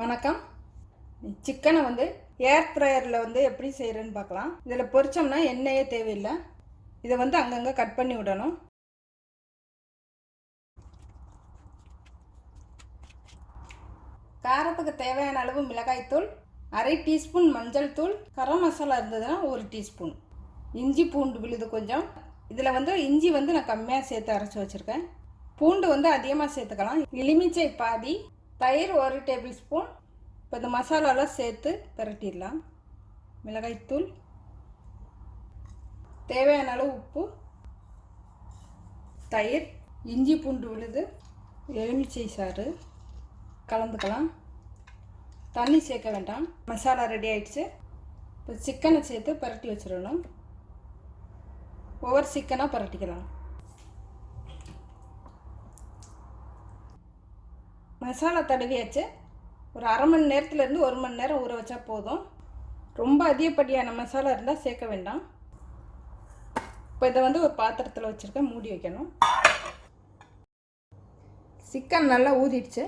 வணக்கம். சிக்கனை ஏர் ஃப்ரையரில் எப்படி செய்கிறேன்னு பார்க்கலாம். இதில் பொரிச்சோம்னா எண்ணெயே தேவையில்லை. இதை அங்கங்கே கட் பண்ணி விடணும். காரத்துக்கு தேவையான அளவு மிளகாய்த்தூள், அரை டீஸ்பூன் மஞ்சள் தூள், கரம் மசாலா இருந்ததுன்னா 1 டீஸ்பூன், இஞ்சி பூண்டு விழுது கொஞ்சம். இதில் இஞ்சி நான் கம்மியாக சேர்த்து அரைச்சி வச்சுருக்கேன். பூண்டு அதிகமாக சேர்த்துக்கலாம். எலுமிச்சை பாதி, தயிர் 1 டேபிள் ஸ்பூன். இப்போ இந்த மசாலாலாம் சேர்த்து பிரட்டிடலாம். மிளகாய்த்தூள், தேவையான அளவு உப்பு, தயிர், இஞ்சி பூண்டு விழுது, எலுமிச்சை சாறு கலந்துக்கலாம். தண்ணி சேர்க்க வேண்டாம். மசாலா ரெடி ஆயிடுச்சு. இப்போ சிக்கனை சேர்த்து பிரட்டி வச்சிடணும். ஒவ்வொரு சிக்கனாக பிரட்டிக்கலாம். மசாலா தடவியாச்சு. ஒரு அரை மணி நேரத்துலேருந்து 1 மணி நேரம் ஊற வச்சா போதும். ரொம்ப அதிகப்படியான மசாலா இருந்தால் சேர்க்க வேண்டாம். இப்போ இதை ஒரு பாத்திரத்தில் வச்சுருக்கேன், மூடி வைக்கணும். சிக்கன் நல்லா ஊறிடுச்சு.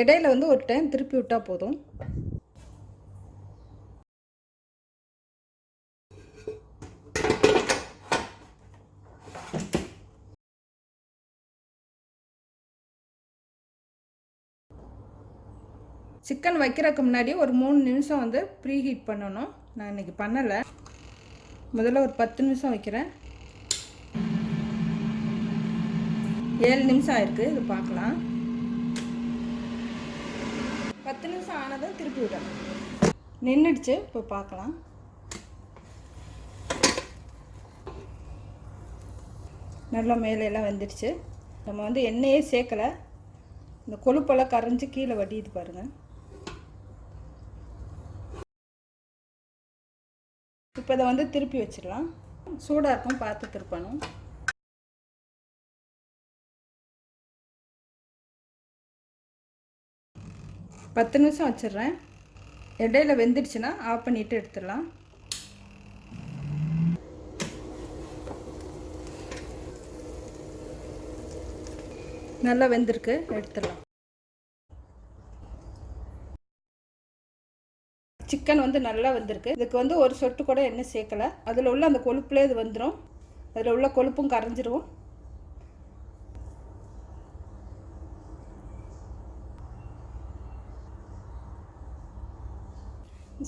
இடையில ஒரு டைம் திருப்பி விட்டால் போதும். சிக்கன் வைக்கிறதுக்கு முன்னாடி ஒரு 3 நிமிஷம் ப்ரீ ஹீட் பண்ணணும். நான் இன்றைக்கி பண்ணலை. முதல்ல ஒரு 10 நிமிஷம் வைக்கிறேன். 7 நிமிஷம் ஆயிருக்கு. இது பார்க்கலாம். 10 நிமிஷம் ஆனதும் திருப்பி விடணும். நின்றுடுச்சு. இப்போ பார்க்கலாம். நல்லா மேலையெல்லாம் வெந்துடுச்சு. நம்ம எண்ணெயே சேர்க்கலை. இந்த கொழுப்பெல்லாம் கரைஞ்சி கீழே வடியுது பாருங்கள். இப்போ இதை திருப்பி வச்சிடலாம். சூடாக இருக்கும், பார்த்து திருப்பணும். பத்து நிமிஷம் வச்சிடுறேன். இடையில வெந்துடுச்சுன்னா ஆஃப் பண்ணிவிட்டு எடுத்துடலாம். நல்லா வெந்திருக்கு, எடுத்துடலாம். சிக்கன் நல்லா வெந்திருக்கு. இதுக்கு ஒரு சொட்டு கூட எண்ணெய் சேர்க்கலை. அதில் உள்ள அந்த கொழுப்புலேயே இது வந்துடும். அதில் உள்ள கொழுப்பும் கரைஞ்சிரும்.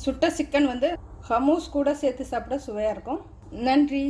சுட்ட சிக்கன் ஹமூஸ் கூட சேர்த்து சாப்பிட சுவையாக இருக்கும். நன்றி.